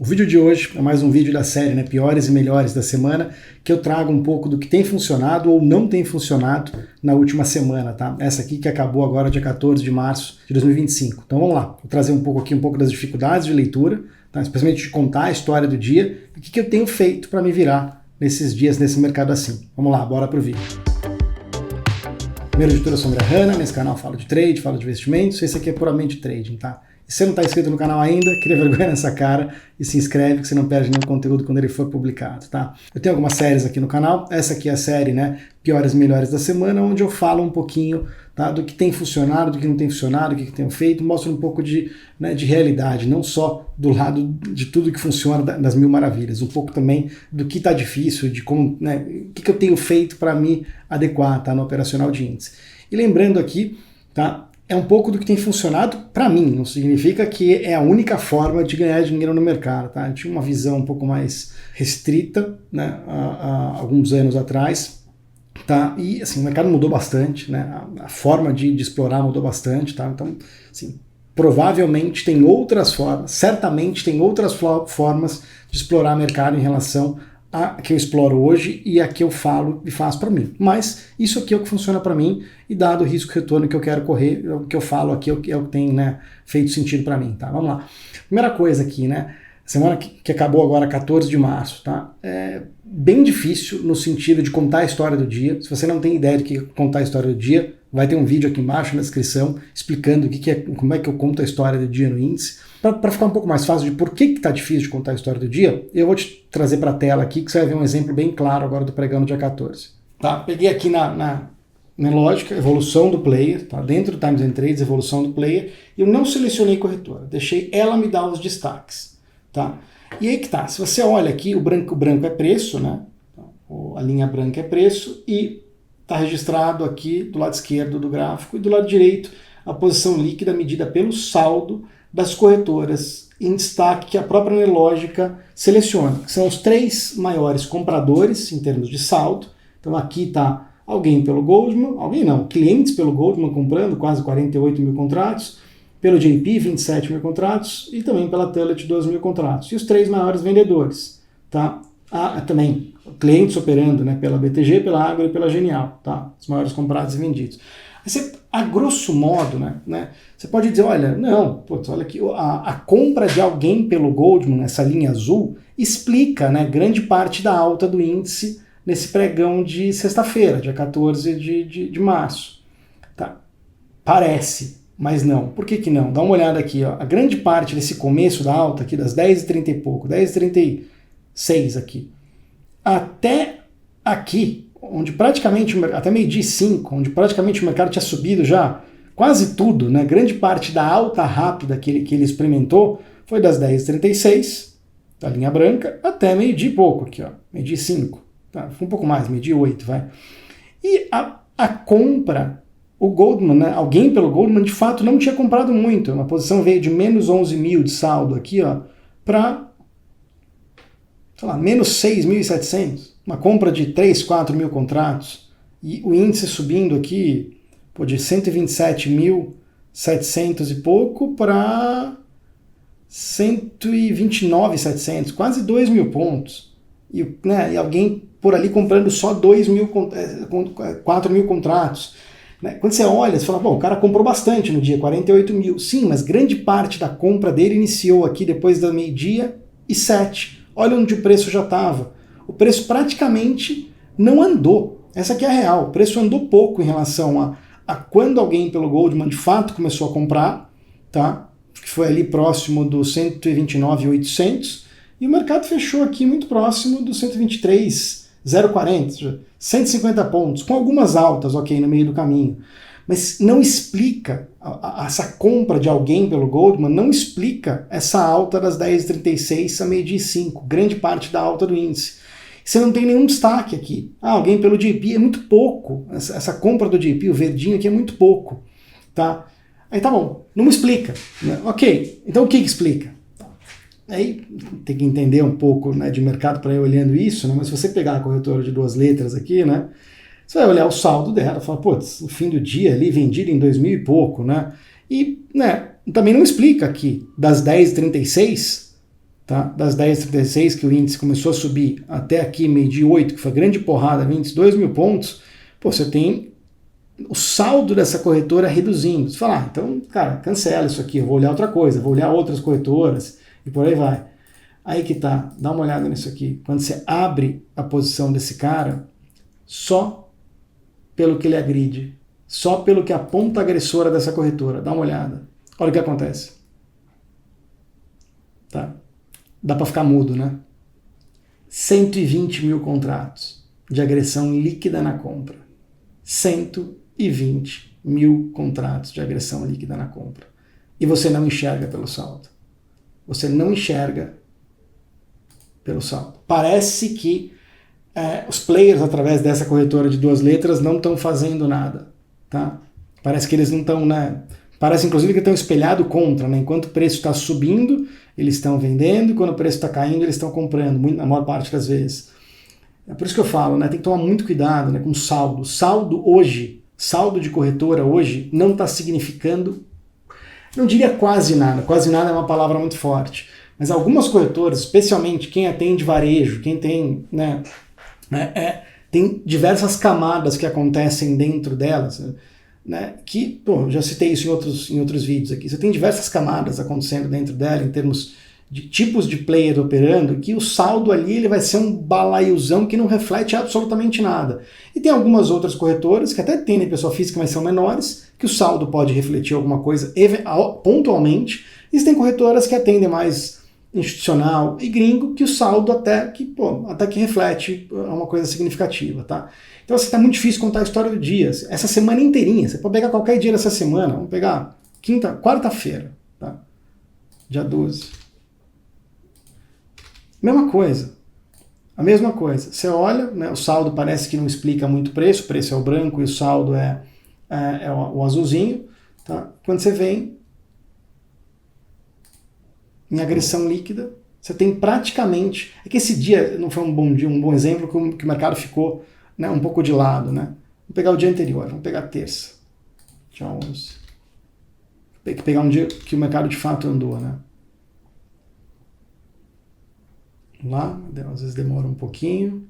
O vídeo de hoje é mais um vídeo da série, né, Piores e Melhores da Semana, que eu trago um pouco do que tem funcionado ou não tem funcionado na última semana, tá? Essa aqui que acabou agora dia 14 de março de 2025. Então vamos lá, vou trazer um pouco das dificuldades de leitura, tá? Especialmente de contar a história do dia e o que eu tenho feito para me virar nesses dias, nesse mercado assim. Vamos lá, bora pro vídeo. Primeiro de tudo, eu sou o André Hanna, nesse canal falo de trade, falo de investimentos, esse aqui é puramente trading, tá? Se você não está inscrito no canal ainda, cria vergonha nessa cara e se inscreve que você não perde nenhum conteúdo quando ele for publicado, tá? Eu tenho algumas séries aqui no canal, essa aqui é a série, né, Piores e Melhores da Semana, onde eu falo um pouquinho, tá, do que tem funcionado, do que não tem funcionado, o que tenho feito, mostro um pouco de realidade, não só do lado de tudo que funciona das mil maravilhas, um pouco também do que está difícil, de como, né, o que eu tenho feito para me adequar, tá, no operacional de índice. E lembrando aqui, tá, é um pouco do que tem funcionado para mim, não significa que é a única forma de ganhar dinheiro no mercado, tá? Eu tinha uma visão um pouco mais restrita, né, há alguns anos atrás, tá? E assim, o mercado mudou bastante, né? A forma de explorar mudou bastante, tá? Então, assim, provavelmente tem outras formas, certamente tem outras formas de explorar o mercado em relação a que eu exploro hoje e a que eu falo e faço para mim. Mas isso aqui é o que funciona para mim e dado o risco-retorno que eu quero correr, o que eu falo aqui é o que tem, né, feito sentido para mim, tá? Vamos lá. Primeira coisa aqui, né? Semana que acabou agora, 14 de março, tá? É bem difícil no sentido de contar a história do dia. Se você não tem ideia de que contar a história do dia, vai ter um vídeo aqui embaixo na descrição explicando como é que eu conto a história do dia no índice. Para ficar um pouco mais fácil de por que está difícil de contar a história do dia, eu vou te trazer para a tela aqui que você vai ver um exemplo bem claro agora do pregão no dia 14. Tá? Peguei aqui na lógica, evolução do player, tá? Dentro do Times and Trades, evolução do player, eu não selecionei corretora, deixei ela me dar os destaques. Tá? E aí que tá, se você olha aqui, o branco é preço, né? A linha branca é preço e está registrado aqui do lado esquerdo do gráfico e do lado direito a posição líquida medida pelo saldo das corretoras em destaque que a própria Nelogica seleciona, que são os três maiores compradores em termos de saldo. Então aqui está alguém pelo Goldman, clientes pelo Goldman comprando quase 48 mil contratos, pelo JP 27 mil contratos e também pela Tullet 12 mil contratos. E os três maiores vendedores, tá? Também clientes operando, né, pela BTG, pela Agro e pela Genial, tá? Os maiores comprados e vendidos. Você, a grosso modo, né, você pode dizer, olha, não, putz, olha aqui, a compra de alguém pelo Goldman, nessa linha azul, explica, né, grande parte da alta do índice nesse pregão de sexta-feira, dia 14 de março. Tá? Parece, mas não. Por que não? Dá uma olhada aqui, ó. A grande parte desse começo da alta aqui, das 10h30 e pouco, 10h36 aqui, até aqui, onde praticamente, até meio-dia 5, onde praticamente o mercado tinha subido já quase tudo, né? Grande parte da alta rápida que ele experimentou foi das 10h36, da linha branca, até meio-dia e pouco aqui, ó, meio-dia 5, tá? Foi um pouco mais, meio-dia 8, vai. E a compra, o Goldman, né? Alguém pelo Goldman de fato não tinha comprado muito, uma posição veio de menos 11 mil de saldo aqui, ó, para, sei lá, menos 6.700, uma compra de 3, 4 mil contratos, e o índice subindo aqui, pô, de 127.700 e pouco para 129.700, quase 2 mil pontos, e, né, e alguém por ali comprando só 4 mil contratos. Né? Quando você olha, você fala, bom, o cara comprou bastante no dia, 48 mil, sim, mas grande parte da compra dele iniciou aqui depois da meio-dia e 7. Olha onde o preço já estava. O preço praticamente não andou. Essa aqui é a real. O preço andou pouco em relação a quando alguém pelo Goldman de fato começou a comprar, tá? Que foi ali próximo do 129.800, e o mercado fechou aqui muito próximo do 123.040, 150 pontos, com algumas altas, ok, no meio do caminho. Mas não explica, essa compra de alguém pelo Goldman não explica essa alta das 10h36 a meio-dia 5, grande parte da alta do índice. Você não tem nenhum destaque aqui. Alguém pelo JP é muito pouco. Essa compra do JP, o verdinho aqui, é muito pouco. Tá? Aí tá bom, não me explica. Né? Ok, então o que explica? Aí tem que entender um pouco, né, de mercado para ir olhando isso, né? Mas se você pegar a corretora de 2 letras aqui, né, você vai olhar o saldo dela e falar, putz, no fim do dia ali, vendido em 2.000 e pouco, né? E, né, também não explica aqui, das 10h36, tá? Das 10h36 que o índice começou a subir até aqui, meio-dia 8, que foi grande porrada, 22.000 pontos, pô, você tem o saldo dessa corretora reduzindo. Você fala, então, cara, cancela isso aqui, eu vou olhar outra coisa, vou olhar outras corretoras e por aí vai. Aí que tá, dá uma olhada nisso aqui. Quando você abre a posição desse cara, só pelo que ele agride, só pelo que a ponta agressora dessa corretora, dá uma olhada. Olha o que acontece. Tá? Dá para ficar mudo, né? 120 mil contratos de agressão líquida na compra. 120 mil contratos de agressão líquida na compra. E você não enxerga pelo saldo. Você não enxerga pelo saldo. Parece que os players, através dessa corretora de 2 letras, não estão fazendo nada. Tá? Parece que eles não estão, né? Parece, inclusive, que estão espelhado contra, né? Enquanto o preço está subindo, eles estão vendendo, e quando o preço está caindo, eles estão comprando, na maior parte das vezes. É por isso que eu falo, né? Tem que tomar muito cuidado, né, com saldo. Saldo hoje, saldo de corretora hoje, não está significando, não diria quase nada é uma palavra muito forte, mas algumas corretoras, especialmente quem atende varejo, quem tem, né, tem diversas camadas que acontecem dentro delas, né, que, pô, já citei isso em outros vídeos aqui, você tem diversas camadas acontecendo dentro dela, em termos de tipos de player operando, que o saldo ali ele vai ser um balaiozão que não reflete absolutamente nada. E tem algumas outras corretoras, que até tem pessoa física, mas são menores, que o saldo pode refletir alguma coisa pontualmente, e tem corretoras que atendem mais institucional e gringo, que o saldo até que reflete uma coisa significativa, tá? Então assim, tá muito difícil contar a história do dia. Essa semana inteirinha, você pode pegar qualquer dia dessa semana, vamos pegar quarta-feira, tá? Dia 12. Mesma coisa, a mesma coisa. Você olha, né, o saldo parece que não explica muito o preço é o branco e o saldo é o azulzinho. Tá? Quando você vem em agressão líquida, você tem praticamente... É que esse dia não foi um bom dia, um bom exemplo, que o mercado ficou, né, um pouco de lado. Né? Vamos pegar o dia anterior, vamos pegar terça, dia 11. Tem que pegar um dia que o mercado de fato andou, né? Lá, às vezes demora um pouquinho.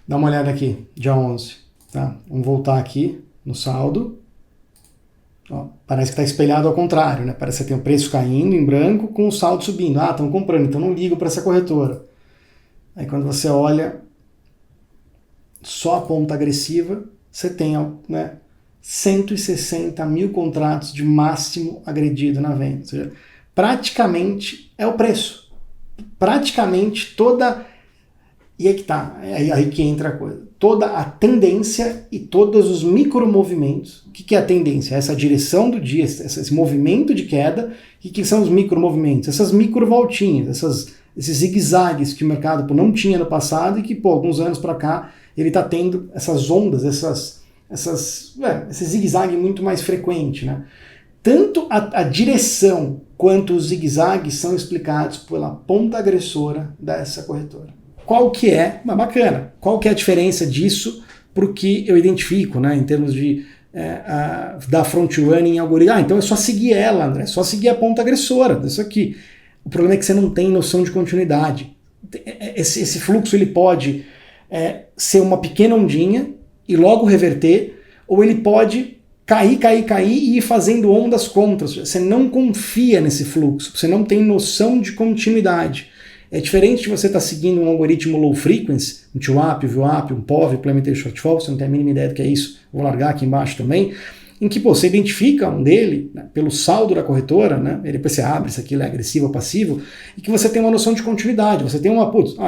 Dá uma olhada aqui, dia 11. Tá? Vamos voltar aqui no saldo. Ó, parece que está espelhado ao contrário, né? Parece que tem o preço caindo em branco com o saldo subindo. Ah, estão comprando, então não ligo para essa corretora. Aí quando você olha só a ponta agressiva, você tem, né, 160 mil contratos de máximo agredido na venda. Ou seja, praticamente é o preço. Praticamente toda... E aí que tá, aí que entra a coisa. Toda a tendência e todos os micromovimentos. O que é a tendência? Essa direção do dia, esse movimento de queda. E o que são os micromovimentos? Essas microvoltinhas, esses zigue-zagues que o mercado não tinha no passado e que, alguns anos para cá, ele está tendo essas ondas, esse zigue-zague muito mais frequente, né? Tanto a direção quanto os zigue-zagues são explicados pela ponta agressora dessa corretora. Qual que é, bacana, qual que é a diferença disso para o que eu identifico, né, em termos de da front-running algoritmo? Então é só seguir ela, André, é só seguir a ponta agressora disso aqui. O problema é que você não tem noção de continuidade. Esse fluxo ele pode ser uma pequena ondinha e logo reverter, ou ele pode cair e ir fazendo ondas contras. Você não confia nesse fluxo, você não tem noção de continuidade. É diferente de você estar seguindo um algoritmo low frequency, um TWAP, VWAP, um POV, Implemented Shortfall, você não tem a mínima ideia do que é isso, vou largar aqui embaixo também, em que você identifica um dele, né, pelo saldo da corretora, né, e depois você abre se aquilo é agressivo ou passivo, e que você tem uma noção de continuidade, você tem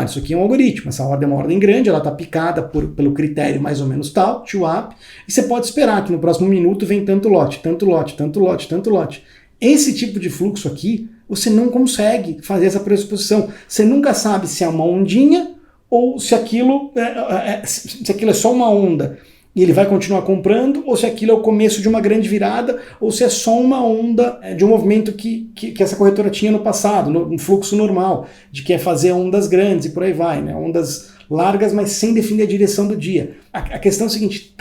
isso aqui é um algoritmo, essa ordem é uma ordem grande, ela está picada pelo critério mais ou menos tal, TWAP, e você pode esperar que no próximo minuto vem tanto lote, tanto lote, tanto lote, tanto lote. Esse tipo de fluxo aqui, você não consegue fazer essa pressuposição. Você nunca sabe se é uma ondinha ou se aquilo é só uma onda e ele vai continuar comprando, ou se aquilo é o começo de uma grande virada, ou se é só uma onda de um movimento que essa corretora tinha no passado, um fluxo normal, de que é fazer ondas grandes e por aí vai, né? Ondas largas, mas sem definir a direção do dia. A questão é a seguinte,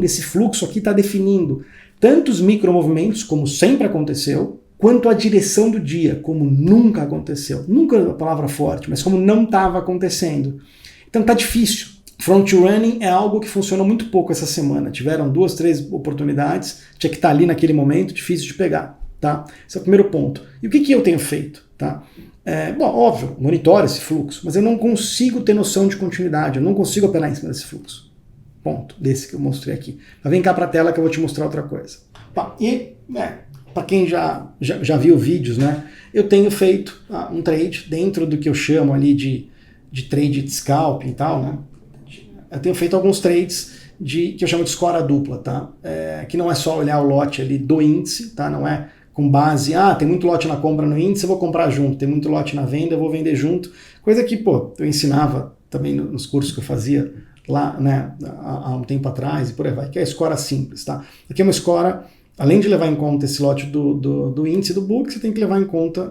esse fluxo aqui está definindo tanto os micromovimentos, como sempre aconteceu, quanto a direção do dia, como nunca aconteceu. Nunca é uma palavra forte, mas como não estava acontecendo. Então tá difícil. Front running é algo que funcionou muito pouco essa semana. Tiveram 2, 3 oportunidades, tinha que estar ali naquele momento, difícil de pegar. Tá? Esse é o primeiro ponto. E o que eu tenho feito? Tá? Bom, óbvio, monitoro esse fluxo, mas eu não consigo ter noção de continuidade, eu não consigo operar em cima desse fluxo. Ponto, desse que eu mostrei aqui. Mas vem cá para a tela que eu vou te mostrar outra coisa. E, para quem já viu vídeos, né, eu tenho feito um trade dentro do que eu chamo ali de trade de scalp e tal, né? Eu tenho feito alguns trades que eu chamo de escora dupla, tá? Que não é só olhar o lote ali do índice, tá? Não é com base, tem muito lote na compra no índice, eu vou comprar junto, tem muito lote na venda, eu vou vender junto. Coisa que, eu ensinava também nos cursos que eu fazia lá, né, há um tempo atrás e por aí vai, que é a escora simples, tá? Aqui é uma escora, além de levar em conta esse lote do índice do book, você tem que levar em conta,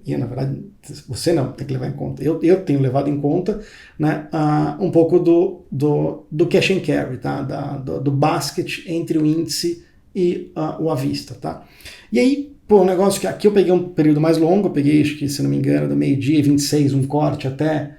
e na verdade você não tem que levar em conta, eu tenho levado em conta, né, um pouco do cash and carry, tá? Do basket entre o índice e o à vista, tá? E aí, um negócio que aqui eu peguei um período mais longo, eu peguei, acho que se não me engano, do meio-dia 26, um corte até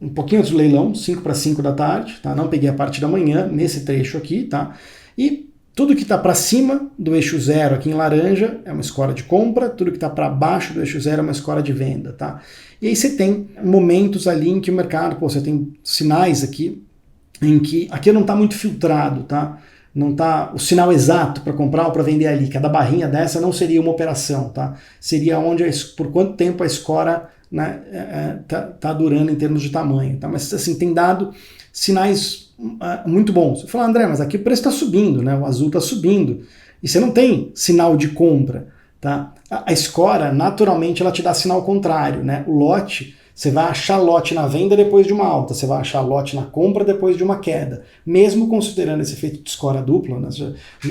um pouquinho antes do leilão, 5 para 5 da tarde, tá? Não peguei a parte da manhã, nesse trecho aqui, tá? E tudo que está para cima do eixo zero aqui em laranja é uma escora de compra, tudo que está para baixo do eixo zero é uma escora de venda, tá? E aí você tem momentos ali em que o mercado, você tem sinais aqui, em que aqui não está muito filtrado, tá? Não está o sinal exato para comprar ou para vender ali. Cada barrinha dessa não seria uma operação, tá? Seria por quanto tempo a escora, né, tá durando em termos de tamanho, tá? Mas assim, tem dado sinais muito bons. Você fala, André, mas aqui o preço está subindo, né? O azul está subindo. E você não tem sinal de compra, tá? A escora, naturalmente, ela te dá sinal contrário, né? O lote, você vai achar lote na venda depois de uma alta, você vai achar lote na compra depois de uma queda. Mesmo considerando esse efeito de escora dupla, né,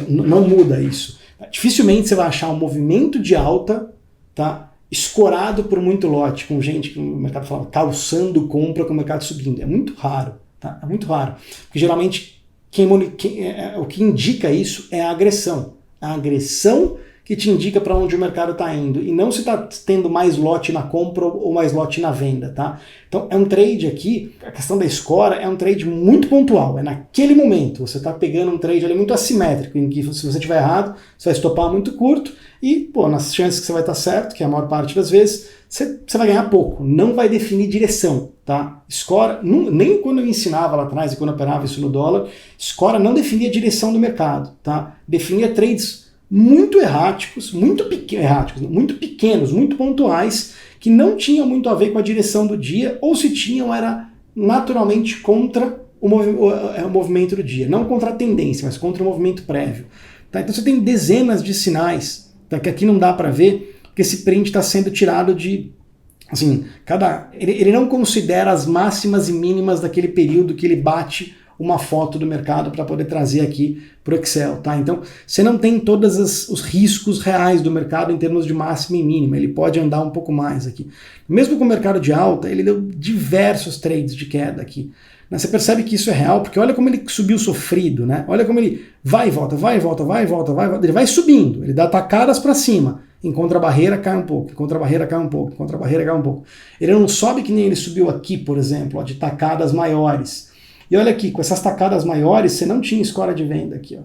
não muda isso. Dificilmente você vai achar um movimento de alta, tá, escorado por muito lote, com gente que o mercado fala calçando compra com o mercado subindo. É muito raro, tá? É muito raro. Porque geralmente o que indica isso é a agressão. A agressão que te indica para onde o mercado está indo, e não se está tendo mais lote na compra ou mais lote na venda, tá? Então é um trade aqui, a questão da escora é um trade muito pontual, é naquele momento, você está pegando um trade ali muito assimétrico, em que se você estiver errado, você vai estopar muito curto, e nas chances que você vai estar certo, que é a maior parte das vezes, você vai ganhar pouco, não vai definir direção, tá? Escora, nem quando eu ensinava lá atrás e quando eu operava isso no dólar, escora não definia direção do mercado, tá? Definia trades muito erráticos, muito pequenos, muito pontuais, que não tinham muito a ver com a direção do dia, ou se tinham, era naturalmente contra o movimento do dia. Não contra a tendência, mas contra o movimento prévio. Tá? Então você tem dezenas de sinais, tá? Que aqui não dá para ver, porque esse print está sendo tirado de... Assim, ele não considera as máximas e mínimas daquele período que ele bate uma foto do mercado para poder trazer aqui para o Excel, tá? Então, você não tem todos os riscos reais do mercado em termos de máxima e mínima, ele pode andar um pouco mais aqui. Mesmo com o mercado de alta, ele deu diversos trades de queda aqui. Você percebe que isso é real, porque olha como ele subiu sofrido, né? Olha como ele vai e volta, vai e volta, vai e volta, vai e volta. Ele vai subindo, ele dá tacadas para cima, encontra a barreira, cai um pouco, encontra a barreira, cai um pouco, encontra a barreira, cai um pouco. Ele não sobe que nem ele subiu aqui, por exemplo, de tacadas maiores. E olha aqui, com essas tacadas maiores, você não tinha escora de venda aqui, ó.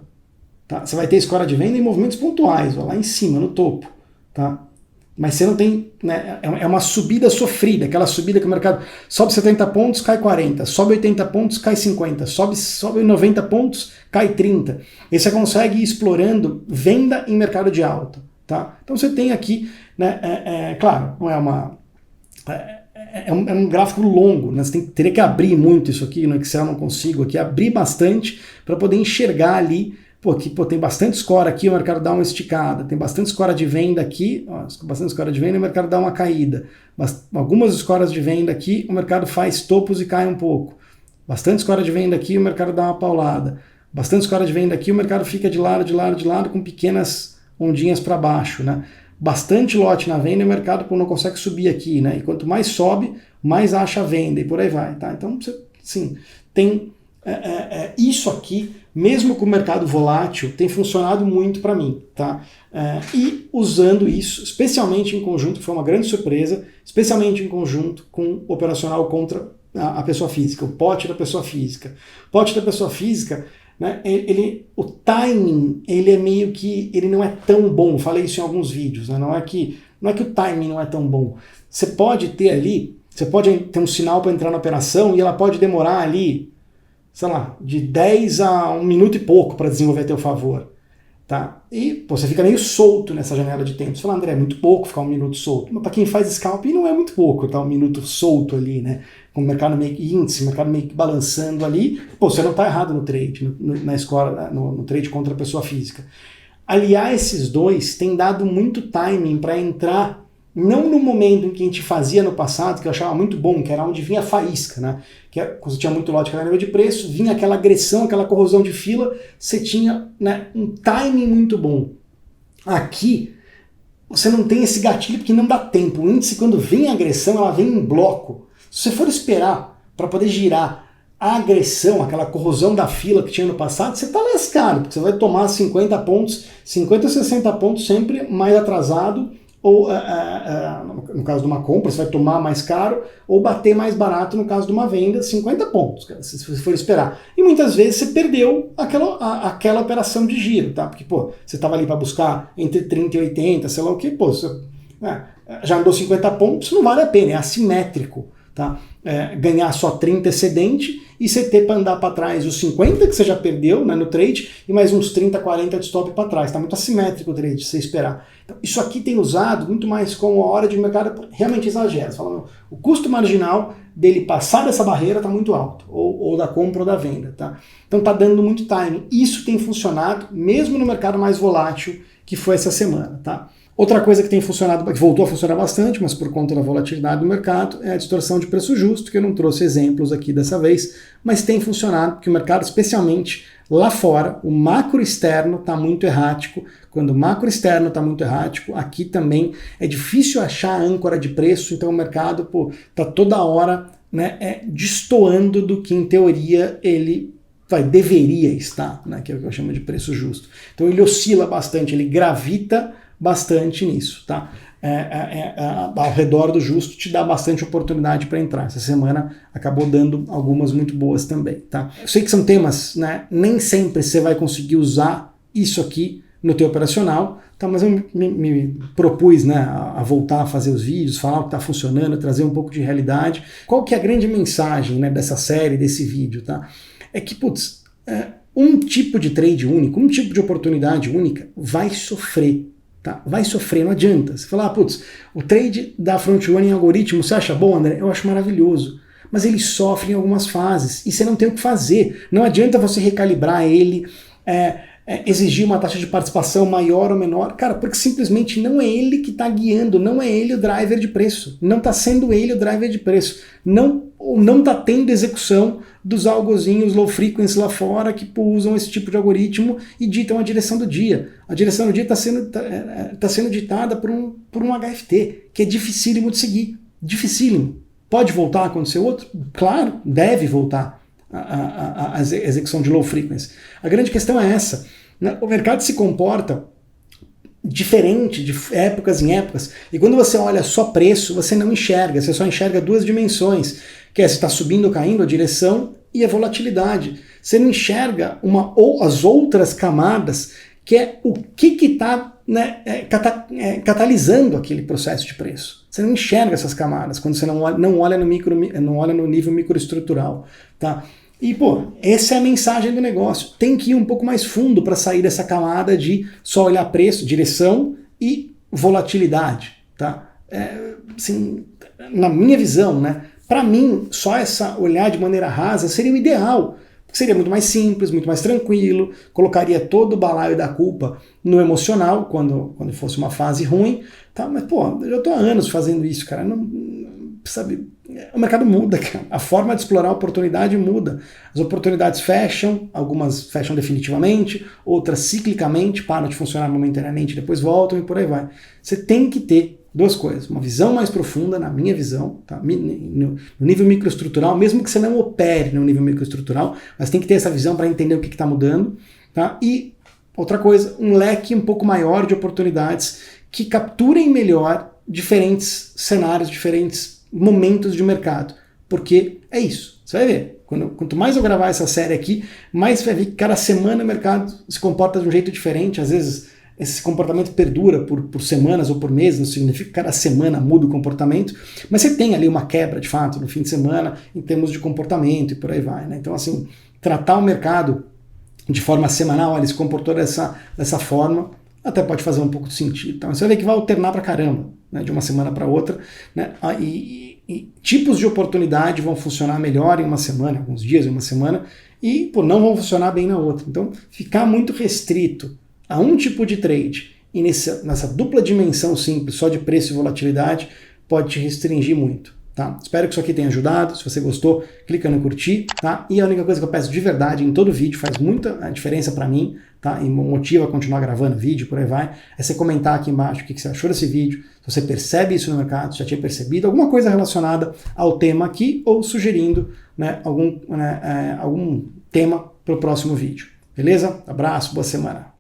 Tá? Você vai ter escora de venda em movimentos pontuais, ó, lá em cima, no topo. Tá? Mas você não tem, né, é uma subida sofrida, aquela subida que o mercado sobe 70 pontos, cai 40, sobe 80 pontos, cai 50, sobe 90 pontos, cai 30. E você consegue ir explorando venda em mercado de alta. Tá? Então você tem aqui, né, claro, não é uma... É um gráfico longo, né? Você teria que abrir muito isso aqui, no Excel eu não consigo aqui, abrir bastante para poder enxergar ali, tem bastante score aqui, o mercado dá uma esticada, tem bastante score de venda aqui, bastante score de venda, o mercado dá uma caída, algumas scores de venda aqui, o mercado faz topos e cai um pouco, bastante score de venda aqui, o mercado dá uma paulada, bastante score de venda aqui, o mercado fica de lado, com pequenas ondinhas para baixo, né? Bastante lote na venda e o mercado não consegue subir aqui, né? E quanto mais sobe, mais acha a venda e por aí vai, tá? Então, você, sim, tem isso aqui, mesmo com o mercado volátil, tem funcionado muito para mim, tá? E usando isso, especialmente em conjunto, que foi uma grande surpresa, especialmente em conjunto com o operacional contra a pessoa física, o pote da pessoa física. O pote da pessoa física, né, o timing, ele é meio que, ele não é tão bom, falei isso em alguns vídeos, né? Não é que o timing não é tão bom. Você pode ter ali, você pode ter um sinal para entrar na operação e ela pode demorar ali, sei lá, de 10 a 1 minuto e pouco para desenvolver a teu favor. Tá? E pô, você fica meio solto nessa janela de tempo. Você fala, André, é muito pouco ficar 1 minuto solto. Mas para quem faz scalp não é muito pouco, tá? 1 minuto solto ali, né? Com o mercado meio que índice, o mercado meio que balançando ali. Pô, você não está errado no trade, na escola, no trade contra a pessoa física. Aliar esses dois tem dado muito timing para entrar, não no momento em que a gente fazia no passado, que eu achava muito bom, que era onde vinha a faísca, né? Que era, quando você tinha muito lote, aquela nível de preço, vinha aquela agressão, aquela corrosão de fila, você tinha, né, um timing muito bom. Aqui, você não tem esse gatilho porque não dá tempo. O índice, quando vem a agressão, ela vem em bloco. Se você for esperar para poder girar a agressão, aquela corrosão da fila que tinha no passado, você está lascado, porque você vai tomar 50 pontos, 50 ou 60 pontos sempre mais atrasado, ou no caso de uma compra, você vai tomar mais caro, ou bater mais barato no caso de uma venda, 50 pontos, cara, se você for esperar. E muitas vezes você perdeu aquela operação de giro, tá? Porque, pô, você estava ali para buscar entre 30 e 80, sei lá o que, pô, você, já andou 50 pontos, não vale a pena, é assimétrico. Tá? Ganhar só 30 excedente e você ter para andar para trás os 50 que você já perdeu, né, no trade e mais uns 30, 40 de stop para trás. Está muito assimétrico o trade, se você esperar. Então, isso aqui tem usado muito mais como a hora de mercado realmente exagera. Falando, o custo marginal dele passar dessa barreira está muito alto, ou da compra ou da venda. Tá? Então está dando muito timing. Isso tem funcionado mesmo no mercado mais volátil que foi essa semana. Tá? Outra coisa que tem funcionado, que voltou a funcionar bastante, mas por conta da volatilidade do mercado, é a distorção de preço justo, que eu não trouxe exemplos aqui dessa vez, mas tem funcionado porque o mercado, especialmente lá fora, o macro externo está muito errático. Quando o macro externo está muito errático, aqui também é difícil achar a âncora de preço, então o mercado está toda hora, né, destoando do que em teoria ele deveria estar, né, que é o que eu chamo de preço justo. Então ele oscila bastante, ele gravita bastante nisso, tá? Ao redor do justo te dá bastante oportunidade para entrar. Essa semana acabou dando algumas muito boas também, tá? Eu sei que são temas, né? Nem sempre você vai conseguir usar isso aqui no teu operacional, tá? Mas eu me propus, né, a voltar a fazer os vídeos, falar o que está funcionando, trazer um pouco de realidade. Qual que é a grande mensagem, né, dessa série, desse vídeo, tá? É que, putz, um tipo de trade único, um tipo de oportunidade única vai sofrer. Tá? Vai sofrer, não adianta. Você fala, putz, o trade da front running em algoritmo, você acha bom, André? Eu acho maravilhoso. Mas ele sofre em algumas fases e você não tem o que fazer. Não adianta você recalibrar ele, exigir uma taxa de participação maior ou menor, cara, porque simplesmente não é ele que está guiando, não é ele o driver de preço. Não está sendo ele o driver de preço. Não está tendo execução dos algozinhos low frequency lá fora que usam esse tipo de algoritmo e ditam a direção do dia. A direção do dia está sendo ditada por um HFT, que é dificílimo de seguir. Dificílimo. Pode voltar a acontecer outro? Claro, deve voltar a execução de low frequency. A grande questão é essa. O mercado se comporta diferente de épocas em épocas, e quando você olha só preço, você não enxerga, você só enxerga duas dimensões, que é se está subindo ou caindo a direção e a volatilidade. Você não enxerga ou as outras camadas, que é o que está, né, catalisando aquele processo de preço. Você não enxerga essas camadas quando você não olha no nível microestrutural, tá? E, essa é a mensagem do negócio. Tem que ir um pouco mais fundo para sair dessa camada de só olhar preço, direção e volatilidade, tá? Assim, na minha visão, né? Para mim, só essa olhar de maneira rasa seria o ideal. Seria muito mais simples, muito mais tranquilo, colocaria todo o balaio da culpa no emocional, quando fosse uma fase ruim, tá? Mas, eu já estou há anos fazendo isso, cara. Sabe, o mercado muda, cara. A forma de explorar a oportunidade muda. As oportunidades fecham, algumas fecham definitivamente, outras ciclicamente, param de funcionar momentaneamente, depois voltam e por aí vai. Você tem que ter duas coisas. Uma visão mais profunda, na minha visão, tá? No nível microestrutural, mesmo que você não opere no nível microestrutural, mas tem que ter essa visão para entender o que está mudando. Tá? E outra coisa, um leque um pouco maior de oportunidades que capturem melhor diferentes cenários, diferentes momentos de mercado. Porque é isso, você vai ver. Quanto mais eu gravar essa série aqui, mais você vai ver que cada semana o mercado se comporta de um jeito diferente. Às vezes esse comportamento perdura por semanas ou por meses, não significa que cada semana muda o comportamento, mas você tem ali uma quebra de fato no fim de semana em termos de comportamento e por aí vai. Né? Então, assim, tratar o mercado de forma semanal, ele se comportou dessa forma, até pode fazer um pouco de sentido. Então, você vai ver que vai alternar pra caramba, né, de uma semana para outra, né, e tipos de oportunidade vão funcionar melhor em uma semana, alguns dias em uma semana, e não vão funcionar bem na outra. Então, ficar muito restrito a um tipo de trade e nessa dupla dimensão simples, só de preço e volatilidade, pode te restringir muito. Tá? Espero que isso aqui tenha ajudado. Se você gostou, clica no curtir, tá? E a única coisa que eu peço de verdade em todo vídeo, faz muita diferença para mim, tá? E motiva a continuar gravando vídeo, por aí vai, é você comentar aqui embaixo o que você achou desse vídeo, se você percebe isso no mercado, se já tinha percebido alguma coisa relacionada ao tema aqui, ou sugerindo, né, algum tema para o próximo vídeo. Beleza? Abraço, boa semana.